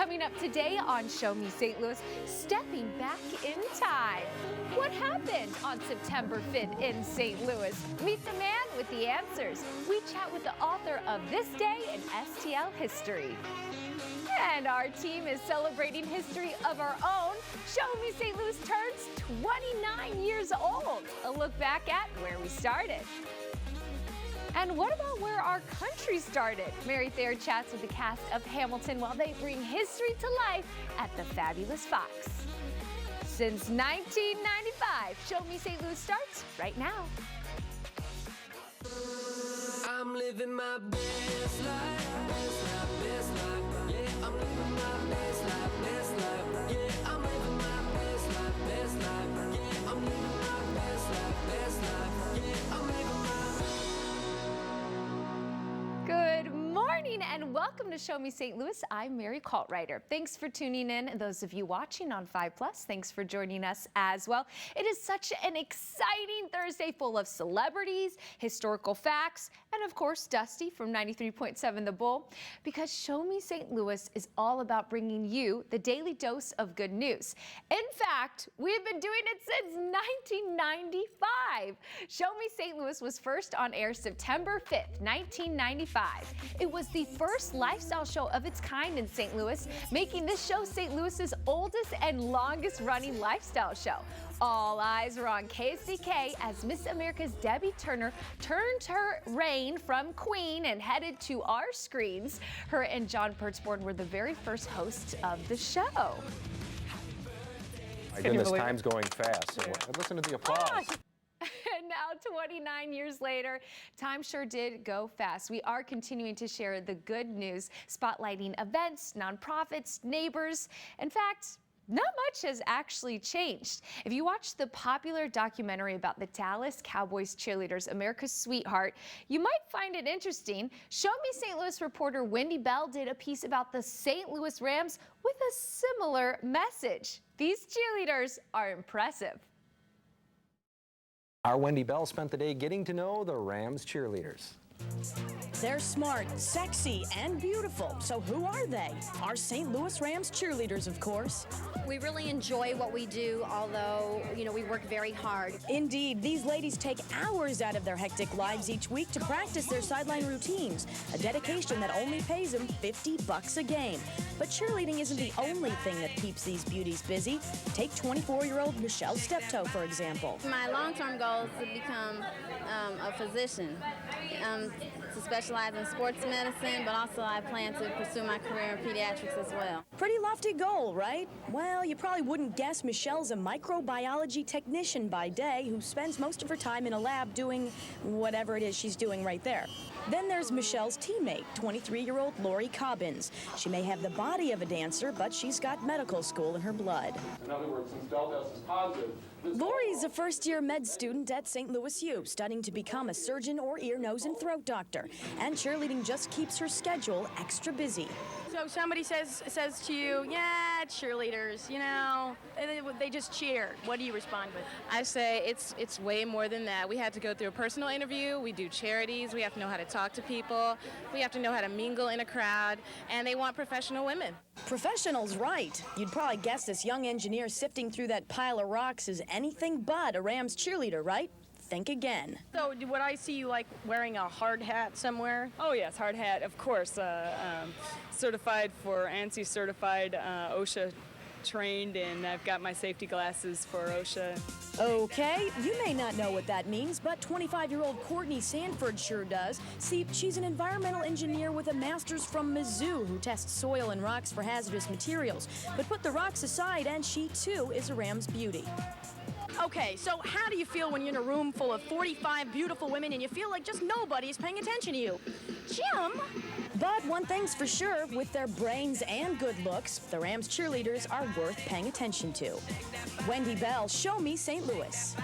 Coming up today on Show Me St. Louis, stepping back in time. What happened on September 5th in St. Louis? Meet the man with the answers. We chat with the author of this day in STL history. And our team is celebrating history of our own. Show Me St. Louis turns 29 years old. A look back at where we started. And what about where our country started? Mary Thayer chats with the cast of Hamilton while they bring history to life at the Fabulous Fox. Since 1995, Show Me St. Louis starts right now. I'm living my best life, best life, best life. Yeah, I'm living my best life, best life. Yeah, I'm living my best life, best life. Yeah, I'm living my best life, best life. Yeah, I'm living my Good morning and welcome to Show Me St. Louis. I'm Mary Coltrider. Thanks for tuning in. And those of you watching on 5 Plus, thanks for joining us as well. It is such an exciting Thursday full of celebrities, historical facts, and of course, Dusty from 93.7 The Bull, because Show Me St. Louis is all about bringing you the daily dose of good news. In fact, we've been doing it since 1995. Show Me St. Louis was first on air September 5th, 1995. It was the first lifestyle show of its kind in St. Louis, making this show St. Louis's oldest and longest running lifestyle show. All eyes were on KSDK as Miss America's Debbie Turner turned her reign from queen and headed to our screens. Her and John Pertzborn were the very first hosts of the show. My goodness, time's going fast. So listen to the applause. And now, 29 years later, time sure did go fast. We are continuing to share the good news, spotlighting events, nonprofits, neighbors. In fact, not much has actually changed. If you watch the popular documentary about the Dallas Cowboys cheerleaders, America's Sweetheart, you might find it interesting. Show Me St. Louis reporter Wendy Bell did a piece about the St. Louis Rams with a similar message. These cheerleaders are impressive. Our Wendy Bell spent the day getting to know the Rams cheerleaders. They're smart, sexy, and beautiful. So who are they? Our St. Louis Rams cheerleaders, of course. We really enjoy what we do, although, we work very hard. Indeed, these ladies take hours out of their hectic lives each week to practice their sideline routines, a dedication that only pays them $50 a game. But cheerleading isn't the only thing that keeps these beauties busy. Take 24-year-old Michelle Steptoe, for example. My long-term goal is to become a physician, to specialize in sports medicine, but also I plan to pursue my career in pediatrics as well. Pretty lofty goal, right? Well, you probably wouldn't guess Michelle's a microbiology technician by day who spends most of her time in a lab doing whatever it is she's doing right there. Then there's Michelle's teammate, 23-year-old Lori Cobbins. She may have the body of a dancer, but she's got medical school in her blood. In other words, since Delta S is positive, Lori's a first-year med student at St. Louis U, studying to become a surgeon or ear, nose, and throat doctor. And cheerleading just keeps her schedule extra busy. So somebody says to you, yeah, cheerleaders, they just cheer. What do you respond with? I say it's way more than that. We had to go through a personal interview. We do charities. We have to know how to talk to people. We have to know how to mingle in a crowd. And they want professional women. Professionals, right. You'd probably guess this young engineer sifting through that pile of rocks is anything but a Rams cheerleader, right? Think again. So would I see you wearing a hard hat somewhere? Oh yes, hard hat, of course. Certified for ANSI certified, OSHA trained, and I've got my safety glasses for OSHA. Okay, you may not know what that means, but 25-year-old Courtney Sanford sure does. See, she's an environmental engineer with a master's from Mizzou who tests soil and rocks for hazardous materials. But put the rocks aside, and she too is a Rams beauty. Okay, so how do you feel when you're in a room full of 45 beautiful women and you feel like just nobody is paying attention to you? Jim? But one thing's for sure, with their brains and good looks, the Rams cheerleaders are worth paying attention to. Wendy Bell, Show Me St. Louis.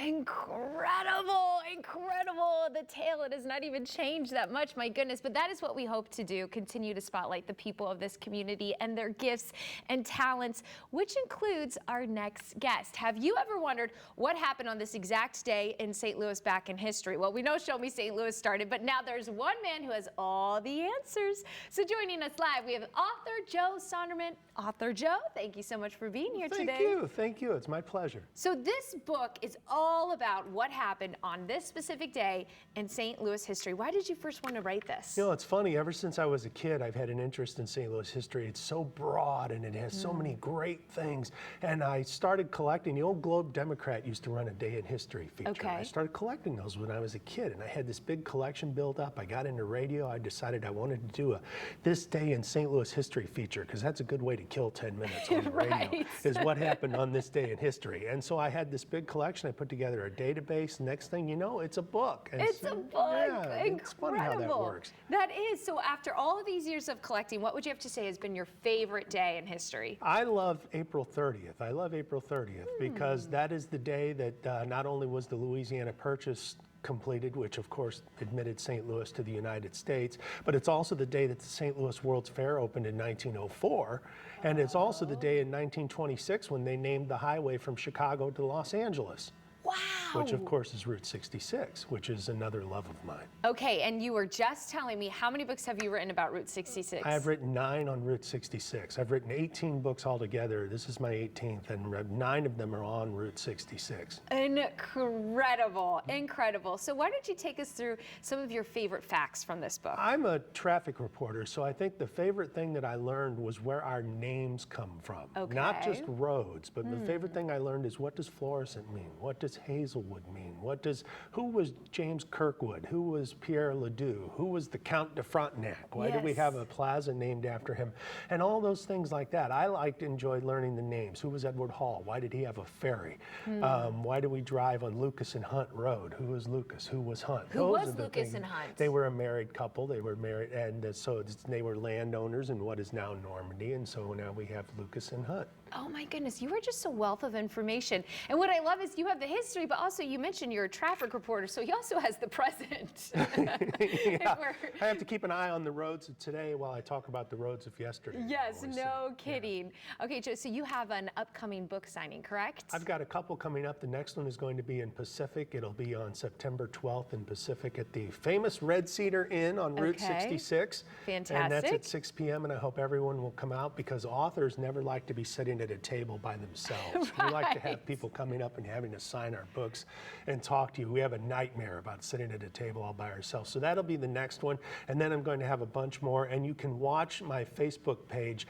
Incredible! incredible. The tale, it has not even changed that much, my goodness. But that is what we hope to do, continue to spotlight the people of this community and their gifts and talents, which includes our next guest. Have you ever wondered what happened on this exact day in St. Louis back in history? Well, we know Show Me St. Louis started, but now there's one man who has all the answers. So joining us live, we have author Joe Sonderman. Author Joe, thank you so much for being here today. Thank you. It's my pleasure. So this book is all about what happened on this specific day in St. Louis history. Why did you first want to write this? You know, it's funny. Ever since I was a kid, I've had an interest in St. Louis history. It's so broad and it has so many great things. And I started collecting. The old Globe Democrat used to run a Day in History feature. Okay. I started collecting those when I was a kid, and I had this big collection built up. I got into radio. I decided I wanted to do a This Day in St. Louis history feature, because that's a good way to kill 10 minutes on the radio, is what happened on this day in history. And so I had this big collection. I put together a database. Next thing you know, it's a book. And It's a book. Yeah, Incredible. it's funny how that works. That is. So after all of these years of collecting, what would you have to say has been your favorite day in history? I love April 30th. I love April 30th because that is the day that not only was the Louisiana Purchase completed, which of course admitted St. Louis to the United States, but it's also the day that the St. Louis World's Fair opened in 1904, and it's also the day in 1926 when they named the highway from Chicago to Los Angeles. Wow. Which of course is Route 66, which is another love of mine. Okay, and you were just telling me, how many books have you written about Route 66? I have written 9 on Route 66. I've written 18 books altogether. This is my 18th, and 9 of them are on Route 66. Incredible, incredible. So why don't you take us through some of your favorite facts from this book? I'm a traffic reporter, so I think the favorite thing that I learned was where our names come from. Okay. Not just roads, but the favorite thing I learned is, what does Florissant mean? What does Hazelwood mean? Who was James Kirkwood? Who was Pierre Ledoux? Who was the Count de Frontenac? Why did we have a plaza named after him? And all those things like that. I enjoyed learning the names. Who was Edward Hall? Why did he have a ferry? Why do we drive on Lucas and Hunt Road? Who was Lucas? Who was Hunt? Who was Lucas and Hunt? They were a married couple. They were married, and so they were landowners in what is now Normandy, and so now we have Lucas and Hunt. Oh my goodness, you are just a wealth of information. And what I love is you have the history, but also you mentioned you're a traffic reporter, so he also has the present. Yeah. I have to keep an eye on the roads of today while I talk about the roads of yesterday. Yes, no kidding. Yeah. Okay, Joe, so you have an upcoming book signing, correct? I've got a couple coming up. The next one is going to be in Pacific. It'll be on September 12th in Pacific at the famous Red Cedar Inn on Route 66. Fantastic. And that's at 6 p.m. and I hope everyone will come out, because authors never like to be sitting at a table by themselves. We like to have people coming up and having to sign our books and talk to you. We have a nightmare about sitting at a table all by ourselves. So that'll be the next one. And then I'm going to have a bunch more. And you can watch my Facebook page,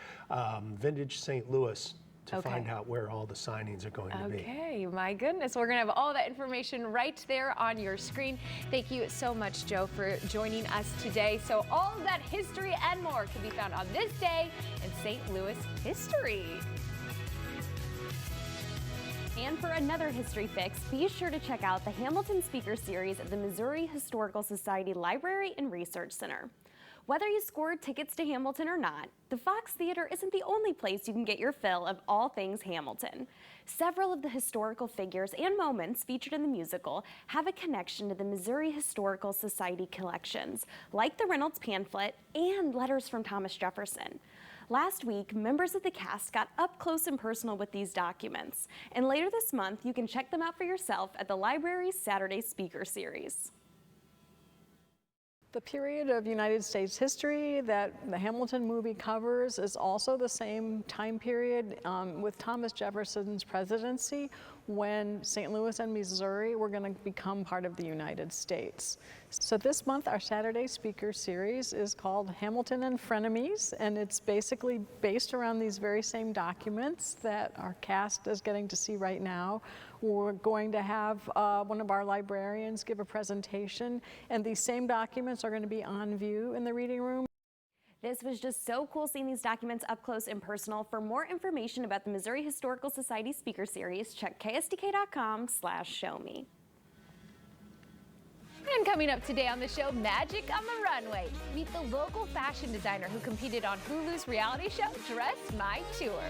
Vintage St. Louis, to find out where all the signings are going to be. Okay, my goodness. We're going to have all that information right there on your screen. Thank you so much, Joe, for joining us today. So all of that history and more can be found on this day in St. Louis history. And for another history fix, be sure to check out the Hamilton Speaker Series at the Missouri Historical Society Library and Research Center. Whether you scored tickets to Hamilton or not, the Fox Theater isn't the only place you can get your fill of all things Hamilton. Several of the historical figures and moments featured in the musical have a connection to the Missouri Historical Society collections, like the Reynolds pamphlet and letters from Thomas Jefferson. Last week, members of the cast got up close and personal with these documents, and later this month, you can check them out for yourself at the library's Saturday Speaker Series. The period of United States history that the Hamilton movie covers is also the same time period with Thomas Jefferson's presidency, when St. Louis and Missouri were going to become part of the United States. So this month our Saturday Speaker Series is called Hamilton and Frenemies, and it's basically based around these very same documents that our cast is getting to see right now. We're going to have one of our librarians give a presentation, and these same documents are going to be on view in the reading room. This was just so cool seeing these documents up close and personal. For more information about the Missouri Historical Society Speaker Series, check ksdk.com/showme. And coming up today on the show, Magic on the Runway. Meet the local fashion designer who competed on Hulu's reality show, Dress My Tour.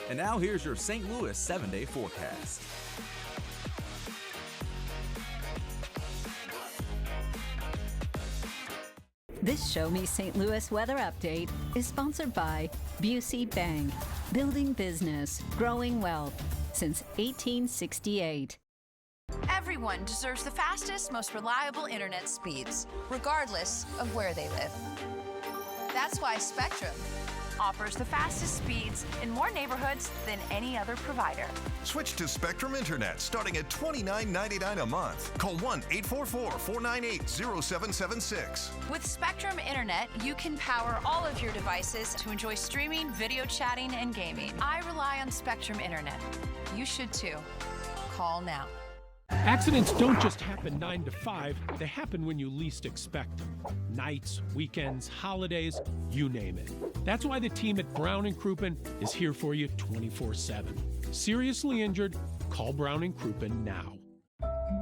And now here's your St. Louis 7-day forecast. This Show Me St. Louis weather update is sponsored by Busey Bank, building business, growing wealth since 1868. Everyone deserves the fastest, most reliable internet speeds, regardless of where they live. That's why Spectrum offers the fastest speeds in more neighborhoods than any other provider. Switch to Spectrum Internet starting at $29.99 a month. Call 1-844-498-0776. With Spectrum Internet, you can power all of your devices to enjoy streaming, video chatting, and gaming. I rely on Spectrum Internet. You should too. Call now. Accidents don't just happen 9 to 5, they happen when you least expect them. Nights, weekends, holidays, you name it. That's why the team at Brown & Crouppen is here for you 24/7. Seriously injured? Call Brown & Crouppen now.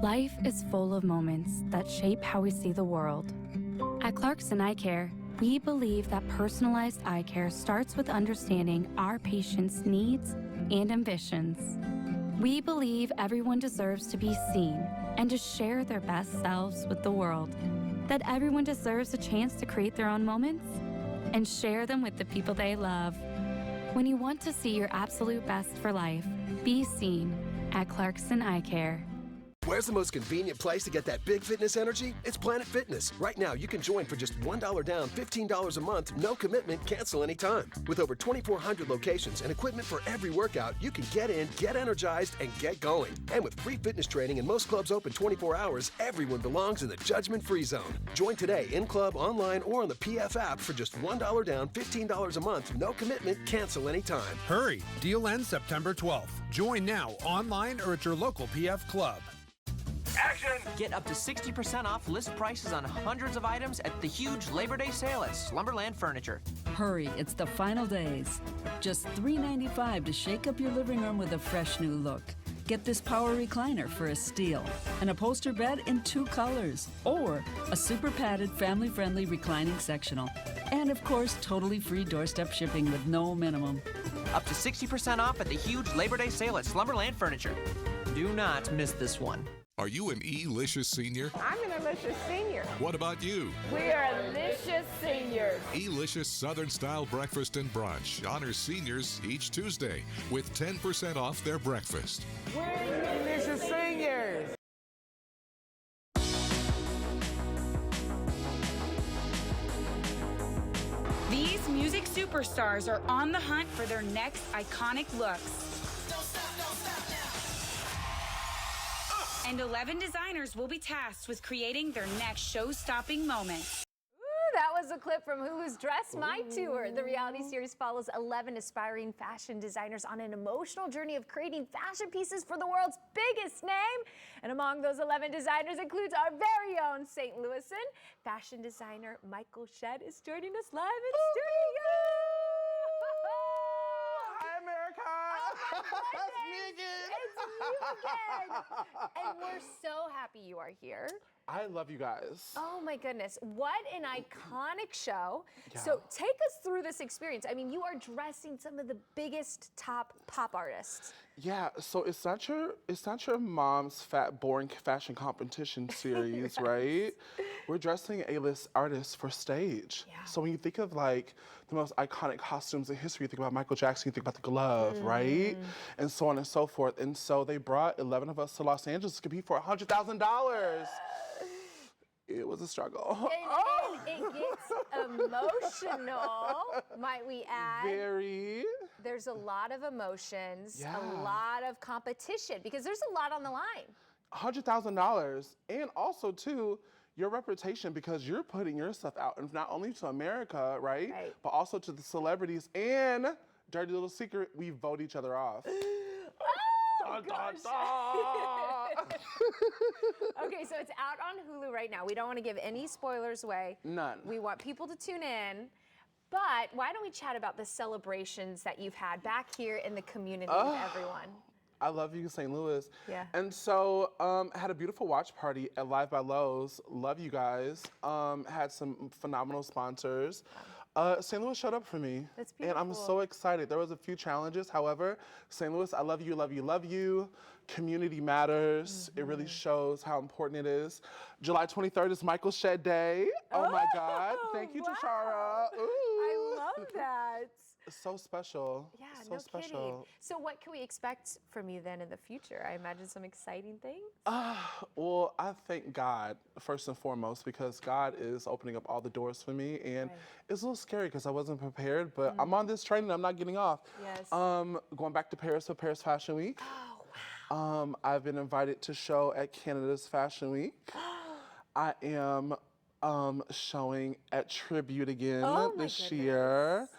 Life is full of moments that shape how we see the world. At Clarkson Eye Care, we believe that personalized eye care starts with understanding our patients' needs and ambitions. We believe everyone deserves to be seen and to share their best selves with the world. That everyone deserves a chance to create their own moments and share them with the people they love. When you want to see your absolute best for life, be seen at Clarkson Eye Care. Where's the most convenient place to get that big fitness energy? It's Planet Fitness. Right now, you can join for just $1 down, $15 a month, no commitment, cancel anytime. With over 2,400 locations and equipment for every workout, you can get in, get energized, and get going. And with free fitness training and most clubs open 24 hours, everyone belongs in the judgment-free zone. Join today in club, online, or on the PF app for just $1 down, $15 a month, no commitment, cancel anytime. Hurry! Deal ends September 12th. Join now, online or at your local PF club. Action! Get up to 60% off list prices on hundreds of items at the huge Labor Day sale at Slumberland Furniture. Hurry, it's the final days. Just $3.95 to shake up your living room with a fresh new look. Get this power recliner for a steal, an upholstered bed in 2 colors, or a super padded, family-friendly reclining sectional. And of course, totally free doorstep shipping with no minimum. Up to 60% off at the huge Labor Day sale at Slumberland Furniture. Do not miss this one. Are you an E-licious senior? I'm an Elicious senior. What about you? We are Elicious seniors. E-licious Southern Style Breakfast and Brunch honors seniors each Tuesday with 10% off their breakfast. We're Elicious seniors. These music superstars are on the hunt for their next iconic looks. And 11 designers will be tasked with creating their next show-stopping moment. Ooh, that was a clip from Hulu's Dress My Tour. The reality series follows 11 aspiring fashion designers on an emotional journey of creating fashion pieces for the world's biggest name. And among those 11 designers includes our very own St. Louisan. Fashion designer Michael Shedd is joining us live in studio. Hi, America. It's me again. It's you again. And we're so happy you are here. I love you guys. Oh my goodness, what an iconic show. Yeah. So take us through this experience. I mean, you are dressing some of the biggest top pop artists. Yeah, so it's not your mom's fat, boring fashion competition series, right? We're dressing A-list artists for stage. Yeah. So when you think of like the most iconic costumes in history, you think about Michael Jackson, you think about the glove, right? And so on and so forth. And so they brought 11 of us to Los Angeles to compete for $100,000. It was a struggle. And it gets emotional, might we add. Very. There's a lot of emotions, Yeah. a lot of competition, because there's a lot on the line. $100,000, and also too, your reputation, because you're putting your stuff out, and not only to America, right? But also to the celebrities, and dirty little secret, we vote each other off. Oh, okay, so it's out on Hulu right now. We don't want to give any spoilers away. None. We want people to tune in. But why don't we chat about the celebrations that you've had back here in the community with everyone? I love you, St. Louis. Yeah. And so I had a beautiful watch party at Live by Lowe's. Love you guys. Had some phenomenal sponsors. St. Louis showed up for me. That's And I'm so excited. There was a few challenges. However, St. Louis, I love you, love you, love you. Community matters. It really shows how important it is. July 23rd is Michael Shed Day. Oh my God. Thank you, Tashara. Ooh. I love that. So special. Yeah, so no special. kidding. So what can we expect from you then in the future? I imagine some exciting things. Well, I thank God, first and foremost, because God is opening up all the doors for me. And it's a little scary because I wasn't prepared, but I'm on this train and I'm not getting off. Yes. Going back to Paris for Paris Fashion Week. Oh, wow. I've been invited to show at Canada's Fashion Week. I am showing at Tribute again this year.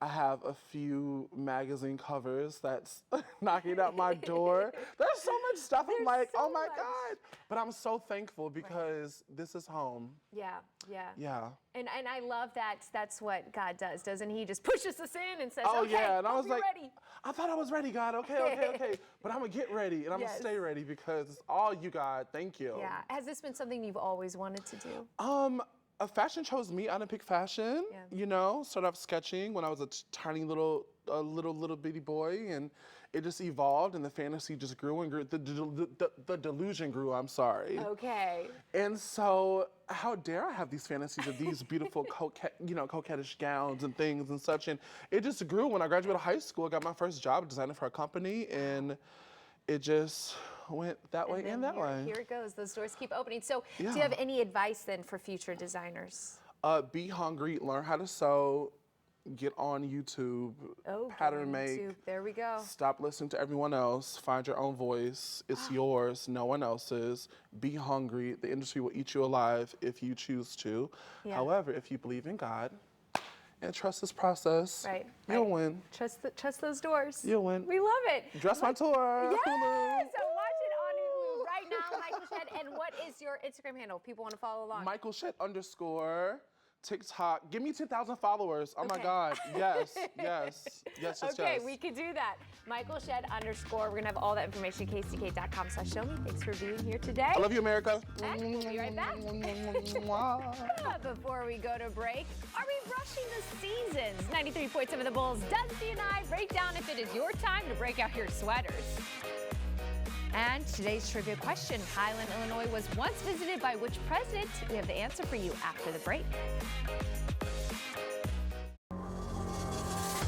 I have a few magazine covers that's knocking at my door. There's so much stuff. I'm like, oh my God. But I'm so thankful because this is home. Yeah, yeah. Yeah. And I love that that's what God does, doesn't he? Just pushes us in and says, Oh okay, yeah, and I hope was you're like, ready. I thought I was ready, God. Okay. But I'm gonna get ready and I'm gonna stay ready because it's all you, God. Thank you. Yeah. Has this been something you've always wanted to do? Fashion chose me. I didn't pick fashion. Yeah. You know, started off sketching when I was a tiny little bitty boy, and it just evolved, and the fantasy just grew and grew. The delusion grew. I'm sorry. Okay. And so, how dare I have these fantasies of these beautiful, coquettish gowns and things and such, and it just grew. When I graduated high school, I got my first job designing for a company, and it just went that way and that way. Here it goes. Those doors keep opening. So do Yeah. you have any advice then for future designers? Be hungry, learn how to sew, get on YouTube, pattern make. YouTube. There we go. Stop listening to everyone else. Find your own voice. It's yours, no one else's. Be hungry. The industry will eat you alive if you choose to. Yeah. However, if you believe in God and trust this process, you'll win. Trust those doors. You'll win. We love it. Dress my tour. Yes! Hulu. So watch it on Hulu right now, Michael Shed. And what is your Instagram handle? If people want to follow along. Michael Shed _ TikTok. Give me 10,000 followers. Oh my God. Yes. Okay, we could do that. Michael Shed _ We're going to have all that information at kck.com/showme. Thanks for being here today. I love you, America. We'll be right back. Before we go to break, are we rushing the seasons? 93.7 The Bulls, Dusty and I break down if it is your time to break out your sweaters. And today's trivia question, Highland, Illinois was once visited by which president? We have the answer for you after the break.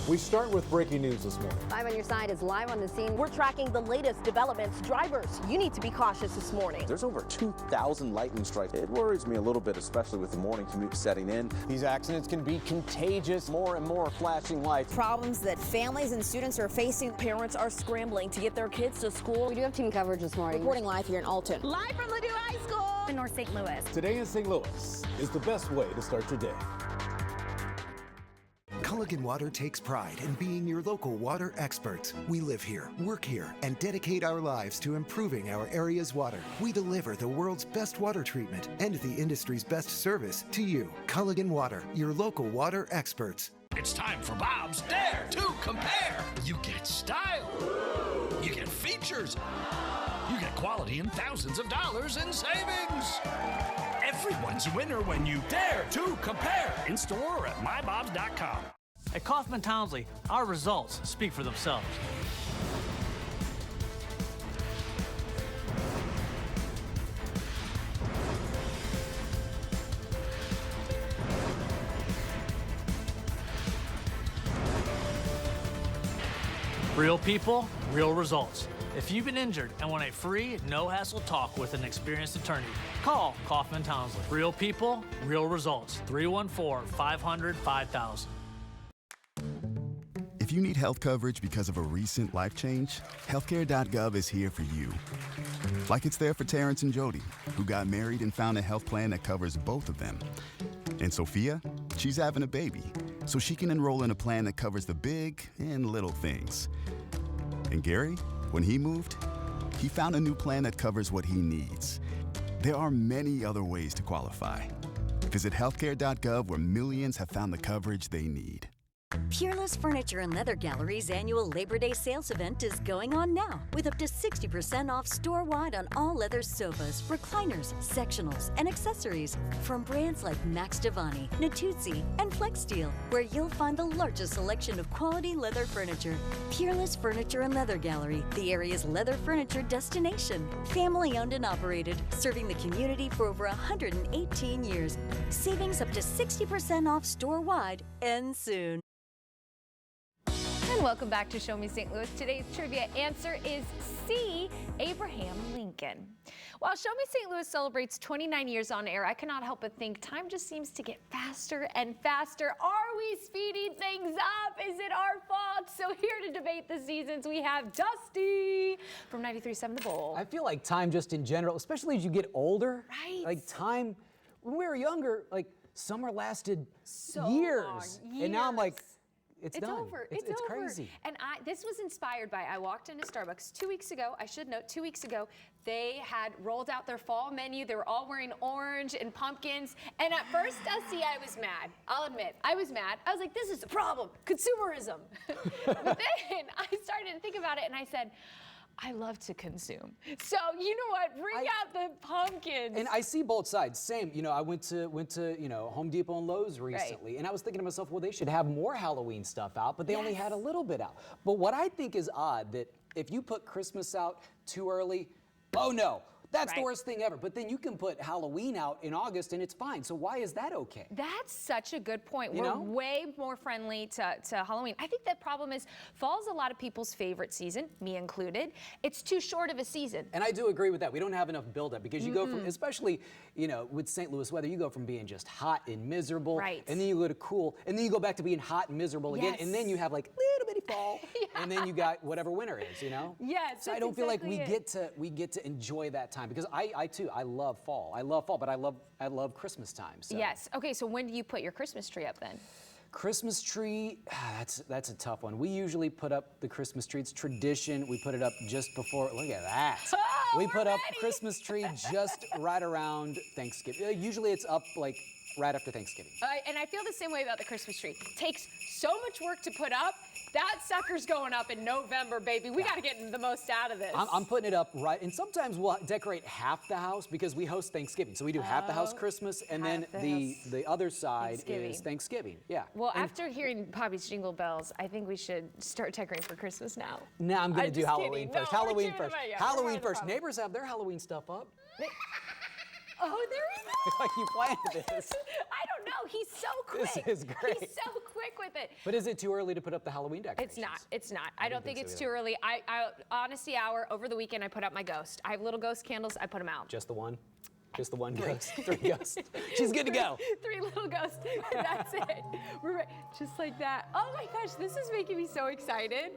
We start with breaking news this morning. Live on Your Side is live on the scene. We're tracking the latest developments. Drivers, you need to be cautious this morning. There's over 2,000 lightning strikes. It worries me a little bit, especially with the morning commute setting in. These accidents can be contagious. More and more flashing lights. Problems that families and students are facing. Parents are scrambling to get their kids to school. We do have team coverage this morning. Reporting live here in Alton. Live from Ladue High School in North St. Louis. Today in St. Louis is the best way to start your day. Culligan Water takes pride in being your local water experts. We live here, work here, and dedicate our lives to improving our area's water. We deliver the world's best water treatment and the industry's best service to you. Culligan Water, your local water experts. It's time for Bob's Dare to Compare. You get style. You get features. You get quality and thousands of dollars in savings. Everyone's a winner when you dare to compare. In store or at mybobs.com. At Kaufman Townsley, our results speak for themselves. Real people, real results. If you've been injured and want a free, no-hassle talk with an experienced attorney, call Kaufman Townsley. Real people, real results. 314-500-5000. If you need health coverage because of a recent life change, healthcare.gov is here for you. Like it's there for Terrence and Jody, who got married and found a health plan that covers both of them. And Sophia, she's having a baby, so she can enroll in a plan that covers the big and little things. And Gary, when he moved, he found a new plan that covers what he needs. There are many other ways to qualify. Visit healthcare.gov where millions have found the coverage they need. Peerless Furniture and Leather Gallery's annual Labor Day sales event is going on now with up to 60% off store-wide on all leather sofas, recliners, sectionals, and accessories from brands like Max Giovanni, Natuzzi, and Flexsteel, where you'll find the largest selection of quality leather furniture. Peerless Furniture and Leather Gallery, the area's leather furniture destination. Family-owned and operated, serving the community for over 118 years. Savings up to 60% off store-wide ends soon. And welcome back to Show Me St. Louis. Today's trivia answer is C, Abraham Lincoln. While Show Me St. Louis celebrates 29 years on air, I cannot help but think time just seems to get faster and faster. Are we speeding things up? Is it our fault? So here to debate the seasons, we have Dusty from 93.7 The Bull. I feel like time just in general, especially as you get older. Right. Like time, when we were younger, like summer lasted So years. long. And now I'm like, it's done. Over. It's over. crazy. And this was inspired by, I walked into Starbucks 2 weeks ago. I should note, 2 weeks ago, they had rolled out their fall menu. They were all wearing orange and pumpkins. And at first, Dusty, I was mad. I'll admit, I was mad. I was like, this is the problem, consumerism. But then I started to think about it and I said, I love to consume. So you know what? Bring out the pumpkins. And I see both sides. Same. You know, I went to Home Depot and Lowe's recently, and I was thinking to myself, well, they should have more Halloween stuff out, but they only had a little bit out. But what I think is odd that if you put Christmas out too early, oh no. That's the worst thing ever. But then you can put Halloween out in August and it's fine. So why is that okay? That's such a good point. You We're know? way more friendly to Halloween. I think the problem is fall's a lot of people's favorite season, me included. It's too short of a season. And I do agree with that. We don't have enough buildup because you go from, especially, with St. Louis weather, you go from being just hot and miserable. Right. And then you go to cool. And then you go back to being hot and miserable again. And then you have like little bitty fall. And then you got whatever winter is, Yes. So I don't feel like we get to enjoy that time because I too love fall. I love fall, but I love Christmas time. So. Yes. Okay, so when do you put your Christmas tree up then? Christmas tree, that's a tough one. We usually put up the Christmas tree. It's tradition. We put it up just before, look at that. Oh, we put up the Christmas tree just right around Thanksgiving. Usually it's up like right after Thanksgiving. And I feel the same way about the Christmas tree. It takes so much work to put up. That sucker's going up in November, baby. We got to get the most out of this. I'm putting it up right, and sometimes we'll decorate half the house because we host Thanksgiving. So we do half the house Christmas, and then the other side is Thanksgiving. Yeah. Well, after hearing Poppy's Jingle Bells, I think we should start decorating for Christmas now. No, I'm going to do Halloween first. No, Halloween first. Halloween first. Neighbors have their Halloween stuff up. Oh, there we go. Like you planned this. I don't know. He's so quick. This is great. He's so quick with it. But is it too early to put up the Halloween decorations? It's not. It's not. I don't think it's too early. Honesty hour, over the weekend, I put up my ghost. I have little ghost candles. I put them out. Just the one? Just the one ghost? 3 ghosts. She's good to go. 3 little ghosts. That's it. We're right. Just like that. Oh my gosh, this is making me so excited.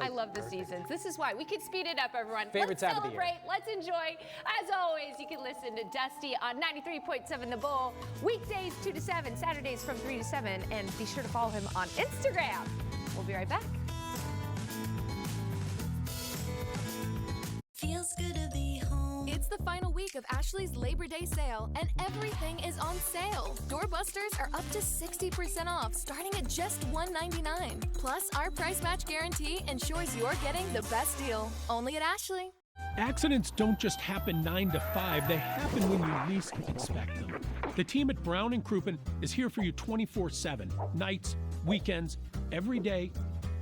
I love the seasons. This is why. We can speed it up, everyone. Favorite time of the year. Let's celebrate. Let's enjoy. As always, you can listen to Dusty on 93.7 The Bull. Weekdays 2 to 7, Saturdays from 3 to 7. And be sure to follow him on Instagram. We'll be right back. Feels good to be home. It's the final week of Ashley's Labor Day sale, and everything is on sale. Doorbusters are up to 60% off, starting at just $1.99. Plus, our price match guarantee ensures you're getting the best deal. Only at Ashley. Accidents don't just happen 9 to 5, they happen when you least expect them. The team at Brown & Crouppen is here for you 24/7, nights, weekends, every day,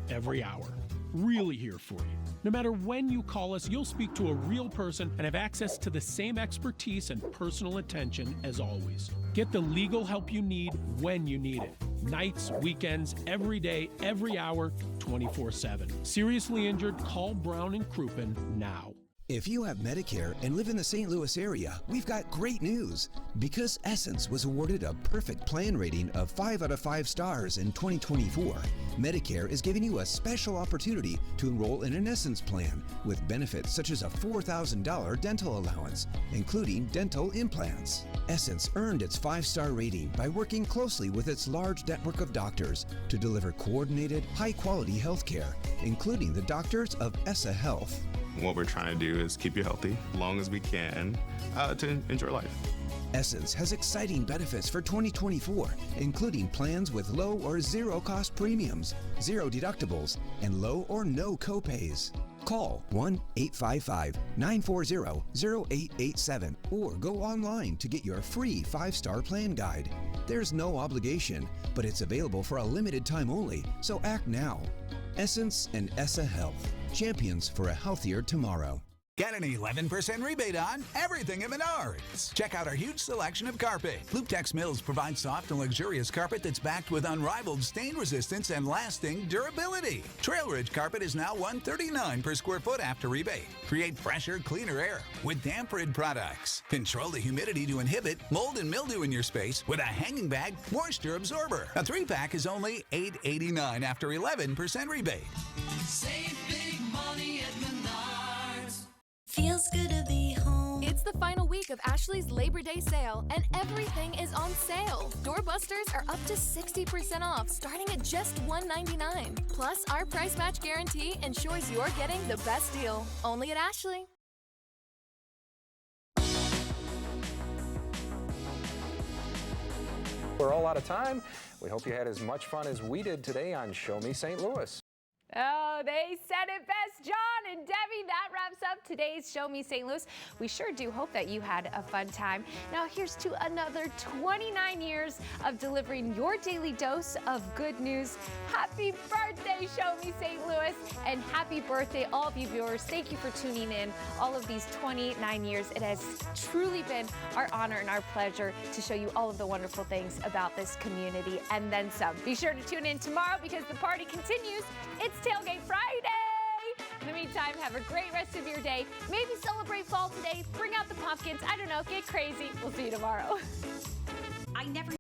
every hour. Really here for you. No matter when you call us, you'll speak to a real person and have access to the same expertise and personal attention as always. Get the legal help you need when you need it. Nights, weekends, every day, every hour, 24/7. Seriously injured? Call Brown & Crouppen now. If you have Medicare and live in the St. Louis area, we've got great news. Because Essence was awarded a perfect plan rating of 5 out of 5 stars in 2024, Medicare is giving you a special opportunity to enroll in an Essence plan with benefits such as a $4,000 dental allowance, including dental implants. Essence earned its 5-star rating by working closely with its large network of doctors to deliver coordinated, high-quality health care, including the doctors of ESSA Health. What we're trying to do is keep you healthy as long as we can to enjoy life. Essence has exciting benefits for 2024, including plans with low or zero cost premiums, 0 deductibles, and low or no copays. Call 1-855-940-0887 or go online to get your free 5-star plan guide. There's no obligation, but it's available for a limited time only, so act now. Essence and ESSA Health, champions for a healthier tomorrow. Get an 11% rebate on everything at Menards. Check out our huge selection of carpet. Lupex Mills provides soft and luxurious carpet that's backed with unrivaled stain resistance and lasting durability. Trail Ridge carpet is now $139 per square foot after rebate. Create fresher, cleaner air with Damp Rid products. Control the humidity to inhibit mold and mildew in your space with a hanging bag moisture absorber. A 3-pack is only $8.89 after 11% rebate. Save big money at Menards. Feels good to be home. It's the final week of Ashley's Labor Day sale, and everything is on sale. Doorbusters are up to 60% off, starting at just $199. Plus, our price match guarantee ensures you're getting the best deal. Only at Ashley. We're all out of time. We hope you had as much fun as we did today on Show Me St. Louis. Oh, they said it best, John and Debbie. That wraps up today's Show Me St. Louis. We sure do hope that you had a fun time. Now here's to another 29 years of delivering your daily dose of good news. Happy birthday, Show Me St. Louis, and happy birthday, all of you viewers. Thank you for tuning in all of these 29 years. It has truly been our honor and our pleasure to show you all of the wonderful things about this community and then some. Be sure to tune in tomorrow because the party continues. It's Tailgate Friday. In the meantime, have a great rest of your day. Maybe celebrate fall today. Bring out the pumpkins. I don't know. Get crazy. We'll see you tomorrow. I never